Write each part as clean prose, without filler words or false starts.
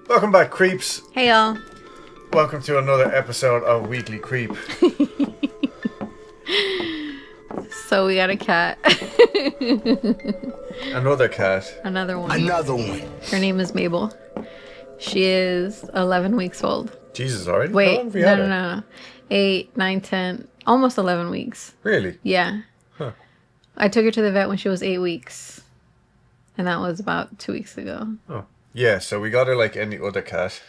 Welcome back, creeps. Hey, y'all. Welcome to another episode of Weekly Creep. So we got a cat. Another cat. Another one. Another one. Her name is Mabel. She is 11 weeks old. Jesus, already? How Wait, long have you had her? no. 8, 9, 10, almost 11 weeks. Really? Yeah. Huh. I took her to the vet when she was 8 weeks. And that was about 2 weeks ago. Oh. Yeah, so we got her like any other cat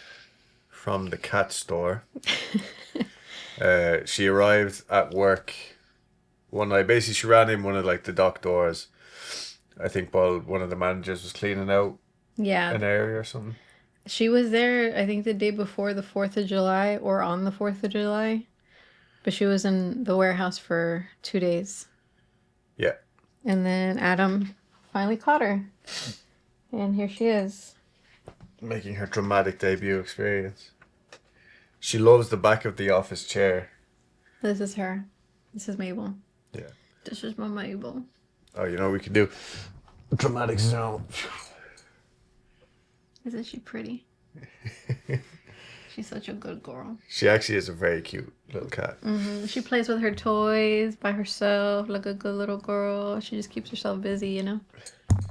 from the cat store. She arrived at work one night. Basically, she ran in one of like the dock doors. I think while one of the managers was cleaning out Yeah. an area or something. She was there, I think, the day before the 4th of July or on the 4th of July. But she was in the warehouse for 2 days. Yeah. And then Adam finally caught her. And here she is. Making her dramatic debut experience. She loves the back of the office chair. This is her. This is Mabel. Yeah. This is my Mabel. Oh, you know what we could do? Dramatic zone. Isn't she pretty? She's such a good girl. She actually is a very cute little cat. Mm-hmm. She plays with her toys by herself like a good little girl. She just keeps herself busy, you know?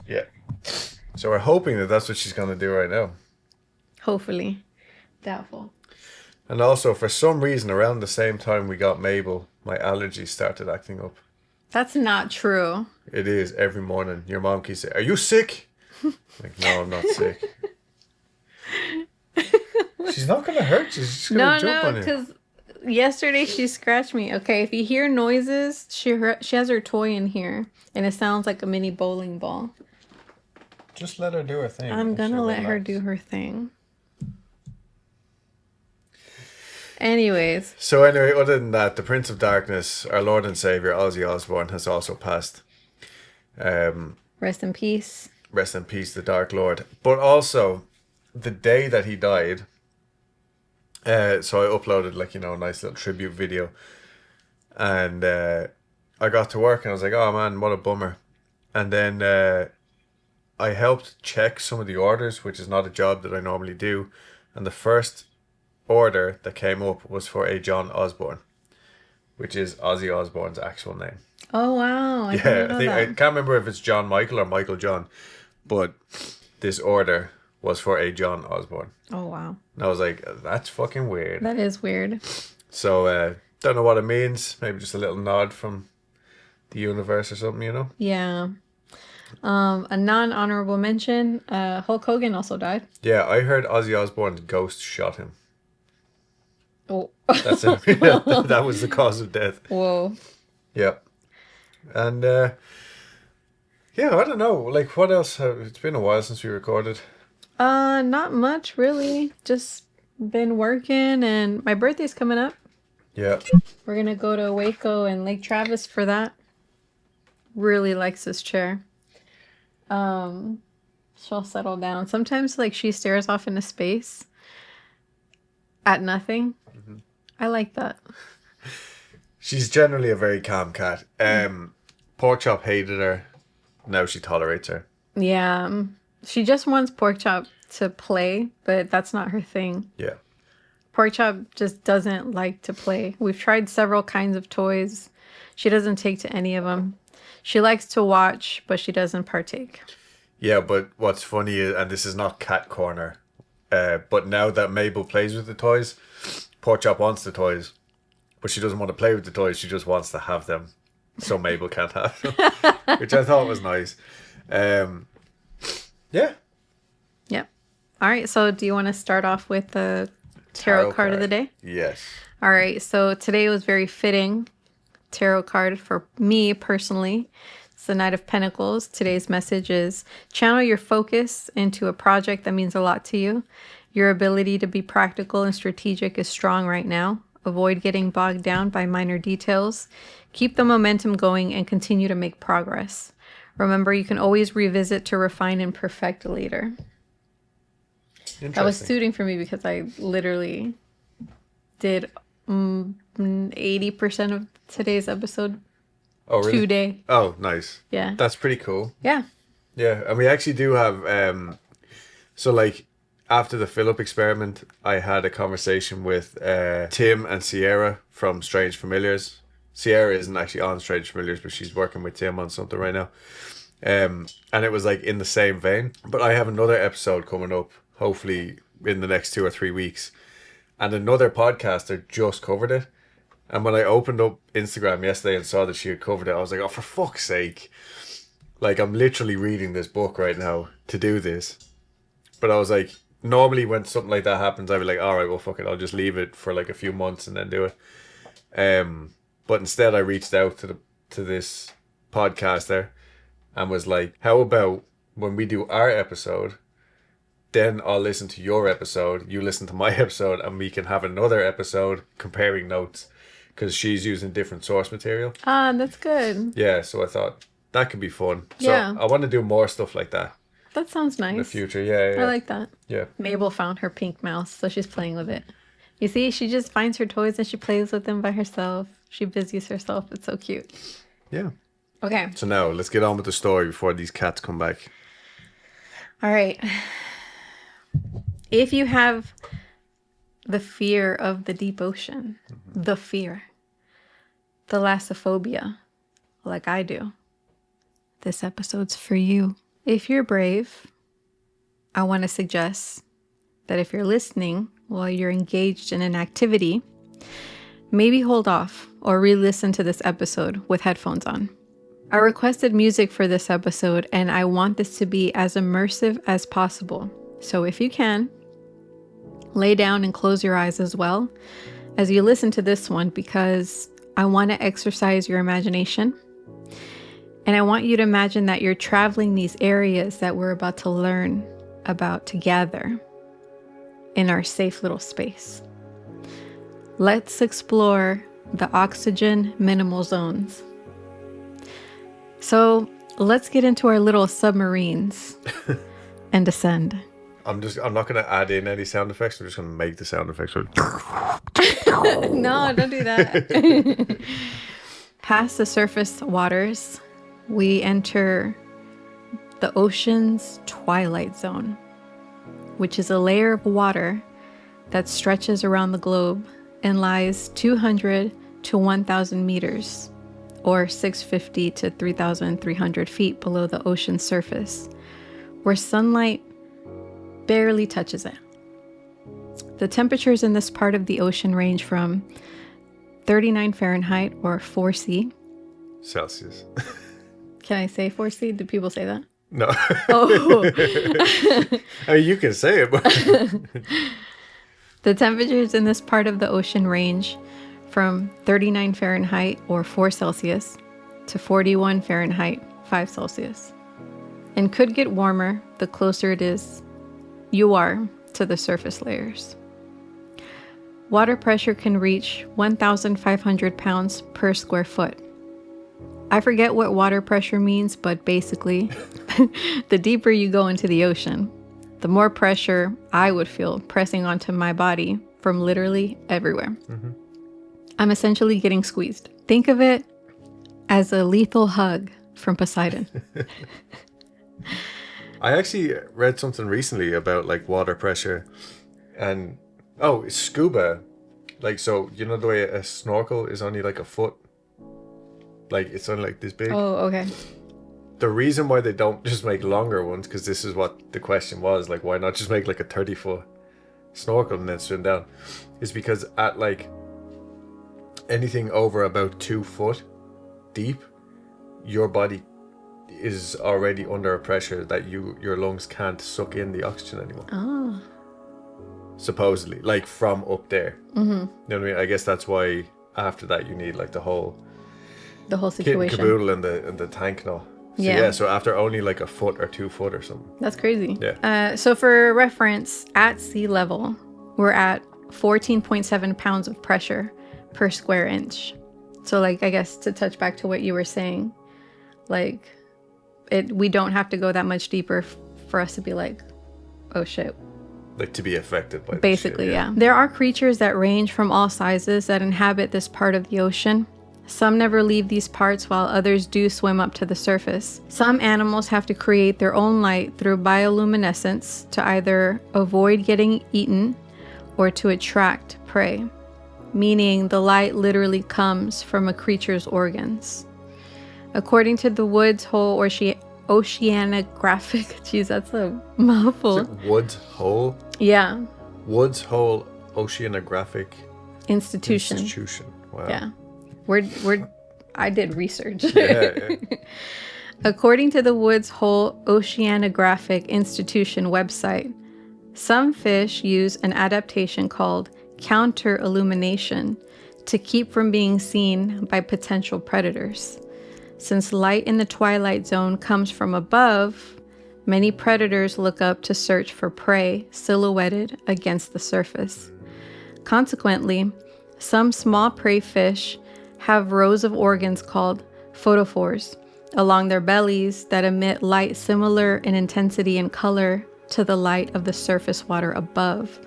Yeah. So we're hoping that that's what she's going to do right now. Hopefully. Doubtful. And also, for some reason, around the same time we got Mabel, my allergies started acting up. That's not true. It is every morning. Your mom keeps saying, "Are you sick?" Like, no, I'm not sick. She's not going to hurt you. She's just going to jump on you. because yesterday she scratched me. Okay, if you hear noises, she has her toy in here, and it sounds like a mini bowling ball. Just let her do her thing. I'm going to let her do her thing. Anyways. So anyway, other than that, the Prince of Darkness, our Lord and Savior, Ozzy Osbourne, has also passed. Rest in peace. Rest in peace, the Dark Lord. But also, the day that he died, so I uploaded like, a nice little tribute video. And I got to work and I was like, oh man, what a bummer. And then I helped check some of the orders, which is not a job that I normally do. And the first order that came up was for a John Osborne, which is Ozzy Osbourne's actual name. Oh, wow. I can't remember if it's John Michael or Michael John, but this order was for a John Osborne. Oh, wow. And I was like, that's fucking weird. That is weird. So, don't know what it means. Maybe just a little nod from the universe or something, Yeah. A non-honorable mention, Hulk Hogan also died. Yeah, I heard Ozzy Osbourne's ghost shot him. Oh. That's it. That was the cause of death. Whoa. Yeah. And, yeah, I don't know. Like, what else? It's been a while since we recorded. Not much, really. Just been working, and my birthday's coming up. Yeah. We're gonna go to Waco and Lake Travis for that. Really likes this chair. She'll settle down. Sometimes, like, she stares off into space at nothing. Mm-hmm. I like that. She's generally a very calm cat. Pork Chop hated her. Now she tolerates her. Yeah. She just wants Pork Chop to play, but that's not her thing. Yeah. Pork Chop just doesn't like to play. We've tried several kinds of toys. She doesn't take to any of them. She likes to watch, but she doesn't partake. Yeah, but what's funny is, and this is not cat corner, but now that Mabel plays with the toys, Pork Chop wants the toys, but she doesn't want to play with the toys. She just wants to have them, so Mabel can't have them, which I thought was nice. Yeah. Yep. All right. So do you want to start off with the tarot card of the day? Yes. All right. So today was very fitting tarot card for me personally. It's the Knight of Pentacles. Today's message is channel your focus into a project that means a lot to you. Your ability to be practical and strategic is strong right now. Avoid getting bogged down by minor details. Keep the momentum going and continue to make progress. Remember, you can always revisit to refine and perfect later. That was suiting for me because I literally did 80% of today's episode today. Oh, nice. Yeah. That's pretty cool. Yeah. Yeah, and we actually do have, so like, after the Philip experiment, I had a conversation with Tim and Sierra from Strange Familiars. Sierra isn't actually on Strange Familiars, but she's working with Tim on something right now. And it was like in the same vein. But I have another episode coming up, hopefully in the next 2 or 3 weeks. And another podcaster just covered it. And when I opened up Instagram yesterday and saw that she had covered it, I was like, oh, for fuck's sake. Like, I'm literally reading this book right now to do this. But I was like, normally when something like that happens, I'd be like, all right, well, fuck it. I'll just leave it for like a few months and then do it. But instead, I reached out to this podcaster and was like, how about when we do our episode, then I'll listen to your episode, you listen to my episode, and we can have another episode comparing notes, because she's using different source material. Ah, that's good. Yeah, so I thought that could be fun. So Yeah. I want to do more stuff like that That sounds nice. in the future. Yeah. I like that. Yeah. Mabel found her pink mouse, so she's playing with it. You see, she just finds her toys and she plays with them by herself. She busies herself. It's so cute. Yeah. Okay. So now let's get on with the story before these cats come back. All right. If you have the fear of the deep ocean, the fear, thalassophobia, like I do, this episode's for you. If you're brave, I want to suggest that if you're listening while you're engaged in an activity, maybe hold off or re-listen to this episode with headphones on. I requested music for this episode, and I want this to be as immersive as possible. So if you can, lay down and close your eyes as well as you listen to this one, because I want to exercise your imagination. And I want you to imagine that you're traveling these areas that we're about to learn about together in our safe little space. Let's explore the oxygen minimal zones. So let's get into our little submarines and descend. I'm not going to add in any sound effects. I'm just going to make the sound effects. No, don't do that. Past the surface waters, we enter the ocean's twilight zone, which is a layer of water that stretches around the globe and lies 200 to 1,000 meters, or 650 to 3,300 feet below the ocean's surface, where sunlight barely touches it. The temperatures in this part of the ocean range from 39 Fahrenheit, or 4C. Celsius. Can I say 4C? Do people say that? No. Oh. I mean, you can say it, but... The temperatures in this part of the ocean range from 39 Fahrenheit, or 4 Celsius, to 41 Fahrenheit, 5 Celsius. And could get warmer the closer you are to the surface layers. Water pressure can reach 1,500 pounds per square foot. I forget what water pressure means, but basically, the deeper you go into the ocean, the more pressure I would feel pressing onto my body from literally everywhere. Mm-hmm. I'm essentially getting squeezed. Think of it as a lethal hug from Poseidon. I actually read something recently about like water pressure and scuba. Like, so you know the way a snorkel is only like a foot, like it's only like this big. Oh, okay. The reason why they don't just make longer ones, because this is what the question was, like, why not just make like a 30-foot snorkel and then swim down, is because at like anything over about 2 foot deep, your body is already under a pressure that your lungs can't suck in the oxygen anymore. Oh. Supposedly, like from up there. Mm-hmm. You know what I mean? I guess that's why after that you need like the whole situation, kit and caboodle and the tank and all. So, yeah. So after only like a foot or 2 foot or something. That's crazy. Yeah. So for reference, at sea level, we're at 14.7 pounds of pressure per square inch. So like, I guess to touch back to what you were saying, like we don't have to go that much deeper for us to be like, oh shit. Like to be affected by basically, shit, yeah. There are creatures that range from all sizes that inhabit this part of the ocean. Some never leave these parts while others do swim up to the surface. Some animals have to create their own light through bioluminescence to either avoid getting eaten or to attract prey, meaning the light literally comes from a creature's organs. According to the Woods Hole Oceanographic, geez, that's a mouthful. Is it Woods Hole? Yeah. Woods Hole Oceanographic Institution. Wow. Yeah. I did research. Yeah. According to the Woods Hole Oceanographic Institution website, some fish use an adaptation called counter-illumination to keep from being seen by potential predators. Since light in the twilight zone comes from above, many predators look up to search for prey silhouetted against the surface. Consequently, some small prey fish have rows of organs called photophores along their bellies that emit light similar in intensity and color to the light of the surface water above,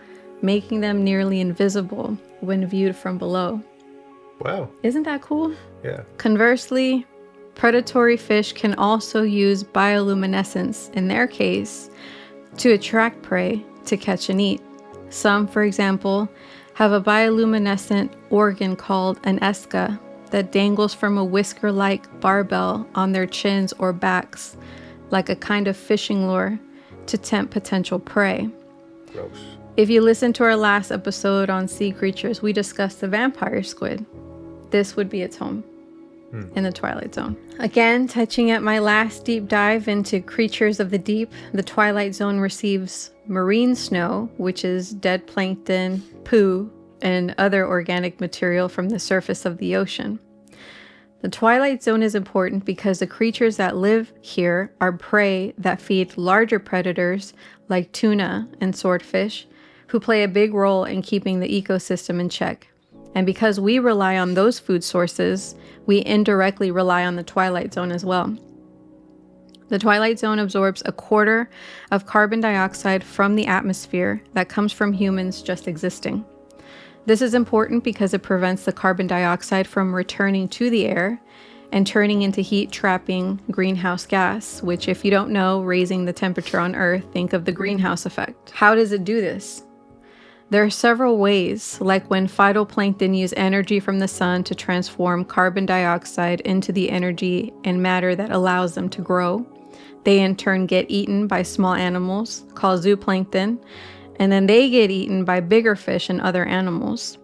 making them nearly invisible when viewed from below. Wow. Isn't that cool? Yeah. Conversely, predatory fish can also use bioluminescence, in their case, to attract prey to catch and eat. Some, for example, have a bioluminescent organ called an esca that dangles from a whisker-like barbell on their chins or backs, like a kind of fishing lure, to tempt potential prey. Gross. If you listen to our last episode on sea creatures, we discussed the vampire squid. This would be its home in the Twilight Zone. Again, touching at my last deep dive into creatures of the deep, the Twilight Zone receives marine snow, which is dead plankton, poo, and other organic material from the surface of the ocean. The Twilight Zone is important because the creatures that live here are prey that feed larger predators like tuna and swordfish, who play a big role in keeping the ecosystem in check. And because we rely on those food sources, we indirectly rely on the Twilight Zone as well. The Twilight Zone absorbs 1/4 of carbon dioxide from the atmosphere that comes from humans just existing. This is important because it prevents the carbon dioxide from returning to the air and turning into heat-trapping greenhouse gas, which, if you don't know, raising the temperature on Earth, think of the greenhouse effect. How does it do this? There are several ways, like when phytoplankton use energy from the sun to transform carbon dioxide into the energy and matter that allows them to grow. They in turn get eaten by small animals, called zooplankton, and then they get eaten by bigger fish and other animals.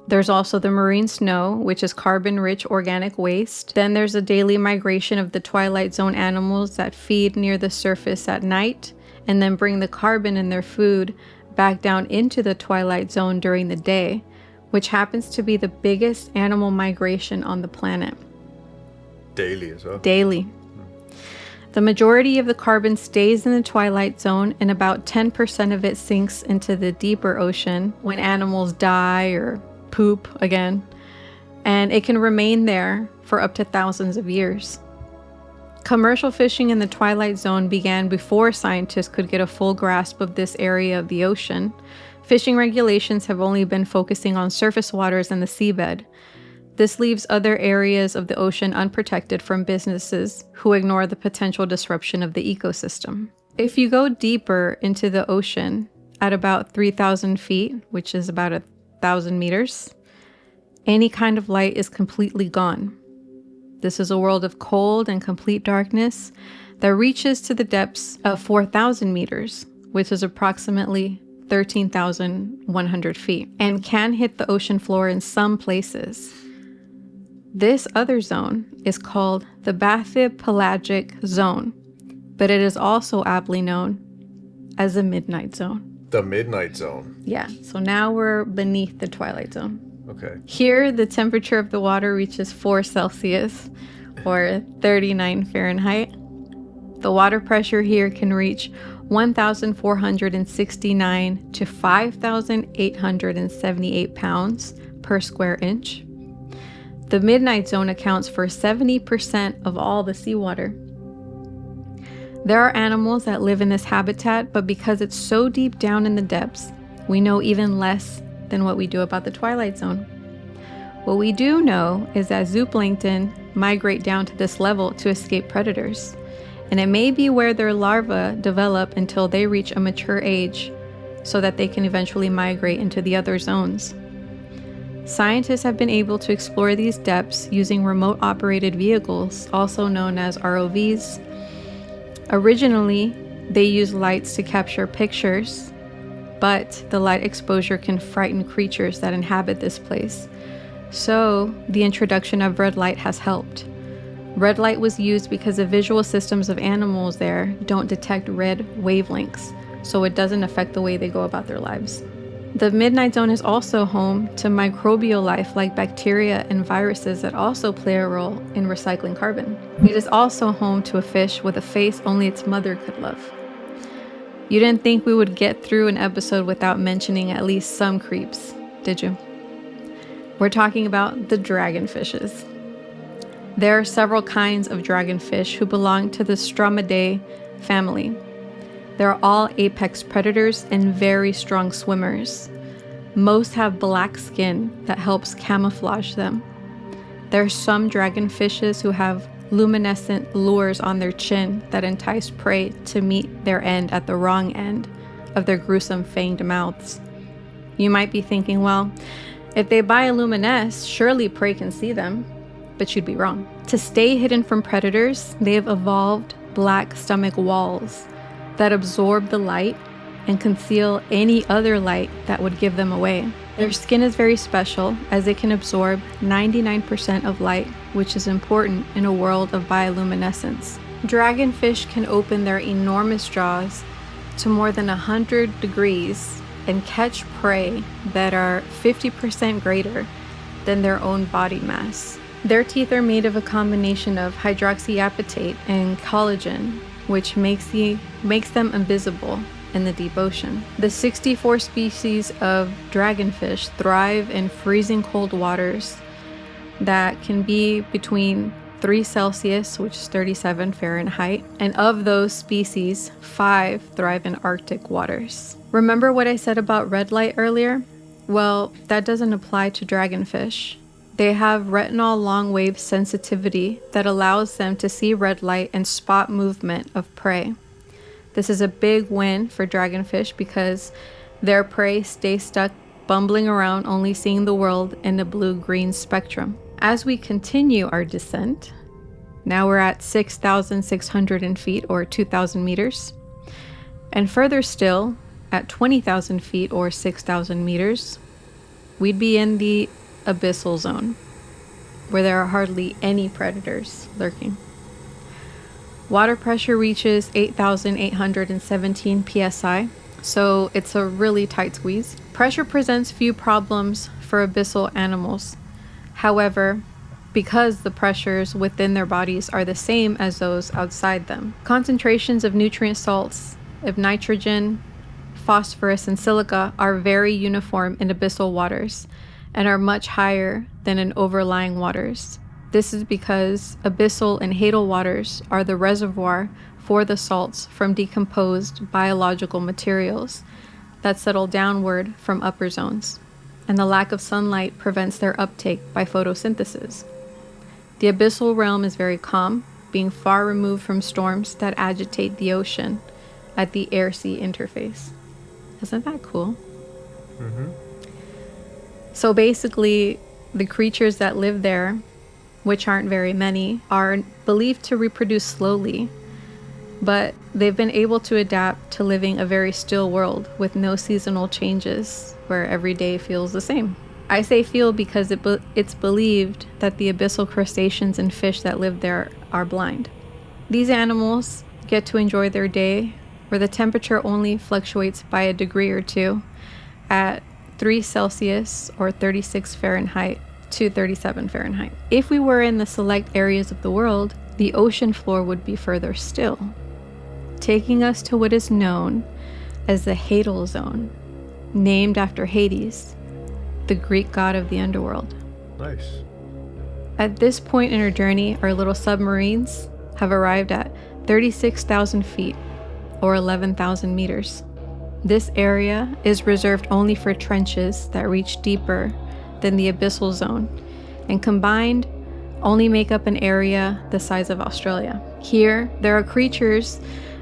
There's also the marine snow, which is carbon-rich organic waste. Then there's a daily migration of the Twilight Zone animals that feed near the surface at night and then bring the carbon in their food back down into the Twilight Zone during the day, which happens to be the biggest animal migration on the planet. Daily as well. Daily. The majority of the carbon stays in the Twilight Zone, and about 10% of it sinks into the deeper ocean when animals die or poop again, and it can remain there for up to thousands of years. Commercial fishing in the Twilight Zone began before scientists could get a full grasp of this area of the ocean. Fishing regulations have only been focusing on surface waters and the seabed. This leaves other areas of the ocean unprotected from businesses who ignore the potential disruption of the ecosystem. If you go deeper into the ocean at about 3,000 feet, which is about 1,000 meters, any kind of light is completely gone. This is a world of cold and complete darkness that reaches to the depths of 4,000 meters, which is approximately 13,100 feet, and can hit the ocean floor in some places. This other zone is called the bathypelagic zone, but it is also aptly known as the midnight zone. The midnight zone. Yeah, so now we're beneath the Twilight Zone. Okay. Here, the temperature of the water reaches 4 Celsius, or 39 Fahrenheit. The water pressure here can reach 1,469 to 5,878 pounds per square inch. The midnight zone accounts for 70% of all the seawater. There are animals that live in this habitat, but because it's so deep down in the depths, we know even less than what we do about the Twilight Zone. What we do know is that zooplankton migrate down to this level to escape predators, and it may be where their larvae develop until they reach a mature age so that they can eventually migrate into the other zones. Scientists have been able to explore these depths using remote-operated vehicles, also known as ROVs. Originally, they used lights to capture pictures, but the light exposure can frighten creatures that inhabit this place. So, the introduction of red light has helped. Red light was used because the visual systems of animals there don't detect red wavelengths, so it doesn't affect the way they go about their lives. The midnight zone is also home to microbial life like bacteria and viruses that also play a role in recycling carbon. It is also home to a fish with a face only its mother could love. You didn't think we would get through an episode without mentioning at least some creeps, did you? We're talking about the dragonfishes. There are several kinds of dragonfish who belong to the Stromidae family. They're all apex predators and very strong swimmers. Most have black skin that helps camouflage them. There are some dragonfishes who have luminescent lures on their chin that entice prey to meet their end at the wrong end of their gruesome fanged mouths. You might be thinking, well, if they bioluminesce, surely prey can see them. But you'd be wrong. To stay hidden from predators, they have evolved black stomach walls that absorb the light and conceal any other light that would give them away. Their skin is very special as they can absorb 99% of light, which is important in a world of bioluminescence. Dragonfish can open their enormous jaws to more than 100 degrees and catch prey that are 50% greater than their own body mass. Their teeth are made of a combination of hydroxyapatite and collagen, which makes them invisible in the deep ocean. The 64 species of dragonfish thrive in freezing cold waters that can be between 3 Celsius, which is 37 Fahrenheit, and of those species, 5 thrive in Arctic waters. Remember what I said about red light earlier? Well, that doesn't apply to dragonfish. They have retinal long-wave sensitivity that allows them to see red light and spot movement of prey. This is a big win for dragonfish because their prey stay stuck bumbling around, only seeing the world in the blue-green spectrum. As we continue our descent, now we're at 6,600 feet or 2,000 meters, and further still at 20,000 feet or 6,000 meters, we'd be in the abyssal zone, where there are hardly any predators lurking. Water pressure reaches 8,817 psi, so it's a really tight squeeze. Pressure presents few problems for abyssal animals. However, because the pressures within their bodies are the same as those outside them, concentrations of nutrient salts, of nitrogen, phosphorus, and silica are very uniform in abyssal waters and are much higher than in overlying waters. This is because abyssal and hadal waters are the reservoir for the salts from decomposed biological materials that settle downward from upper zones, and the lack of sunlight prevents their uptake by photosynthesis. The abyssal realm is very calm, being far removed from storms that agitate the ocean at the air-sea interface. Isn't that cool? Mm-hmm. So basically, the creatures that live there, which aren't very many, are believed to reproduce slowly, but they've been able to adapt to living a very still world with no seasonal changes, where every day feels the same. I say feel because it's believed that the abyssal crustaceans and fish that live there are blind. These animals get to enjoy their day where the temperature only fluctuates by a degree or two at 3 Celsius or 36 Fahrenheit to 37 Fahrenheit. If we were in the select areas of the world, the ocean floor would be further still, taking us to what is known as the Hadal Zone, named after Hades, the Greek god of the underworld. Nice. At this point in our journey, our little submarines have arrived at 36,000 feet or 11,000 meters. This area is reserved only for trenches that reach deeper than the abyssal zone, and combined only make up an area the size of Australia. Here, there are creatures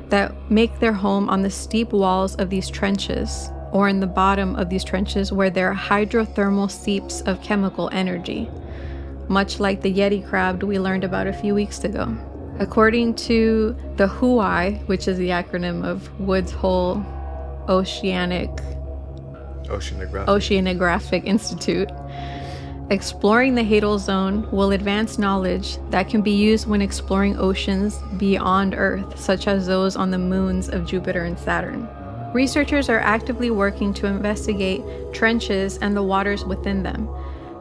that make their home on the steep walls of these trenches, or in the bottom of these trenches where there are hydrothermal seeps of chemical energy, much like the Yeti crab we learned about a few weeks ago. According to the WHOI, which is the acronym of Woods Hole Oceanographic Institute, exploring the Hadal Zone will advance knowledge that can be used when exploring oceans beyond Earth, such as those on the moons of Jupiter and Saturn. Researchers are actively working to investigate trenches and the waters within them.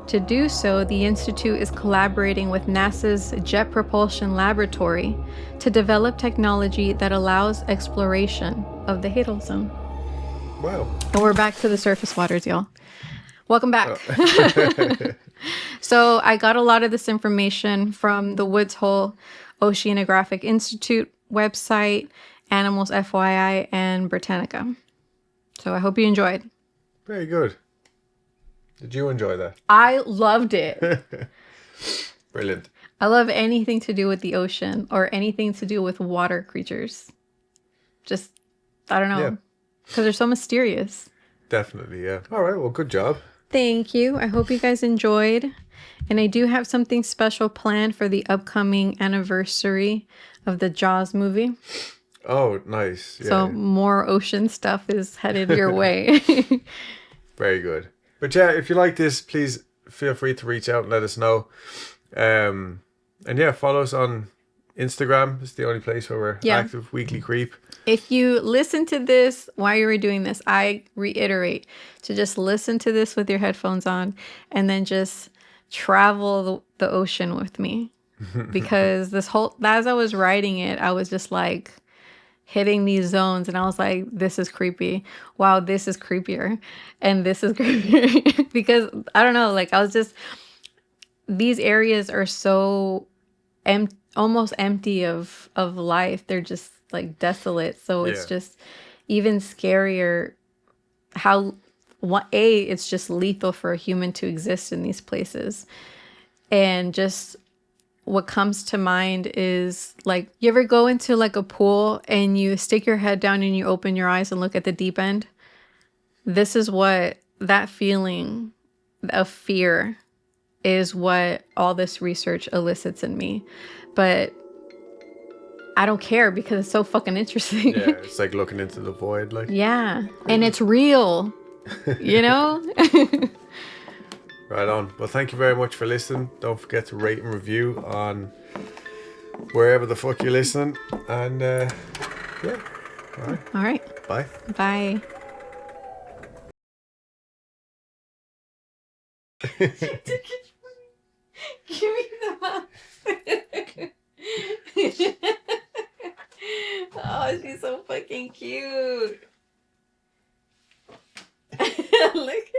To do so, the Institute is collaborating with NASA's Jet Propulsion Laboratory to develop technology that allows exploration of the Hadal Zone. Wow. And we're back to the surface waters, y'all. Welcome back. Oh. So I got a lot of this information from the Woods Hole Oceanographic Institute website, Animals FYI, and Britannica. So I hope you enjoyed. Very good. Did you enjoy that? I loved it. Brilliant. I love anything to do with the ocean or anything to do with water creatures. Just, I don't know. Because they're so mysterious. Definitely, yeah. All right, well, good job. Thank you. I hope you guys enjoyed. And I do have something special planned for the upcoming anniversary of the Jaws movie. Oh, nice. Yeah. So more ocean stuff is headed your way. Very good. But yeah, if you like this, please feel free to reach out and let us know. And yeah, follow us on Instagram. It's the only place where we're active. Weekly Creep. If you listen to this while you were doing this, I reiterate to just listen to this with your headphones on and then just travel the ocean with me. Because as I was writing it, I was just like hitting these zones and I was like, this is creepy. Wow, this is creepier. And this is creepier. Because I don't know, like I was just, these areas are so almost empty of life. They're just like desolate. So it's just even scarier how it's just lethal for a human to exist in these places. And just what comes to mind is like, you ever go into like a pool and you stick your head down and you open your eyes and look at the deep end? This is what that feeling of fear is, what all this research elicits in me. But I don't care because it's so fucking interesting. Yeah, it's like looking into the void. Like, yeah, and it's real, you know? Right on. Well, thank you very much for listening. Don't forget to rate and review on wherever the fuck you're listening. And yeah. All right. Bye. Bye. Give me the mouse. Oh, she's so fucking cute. Look.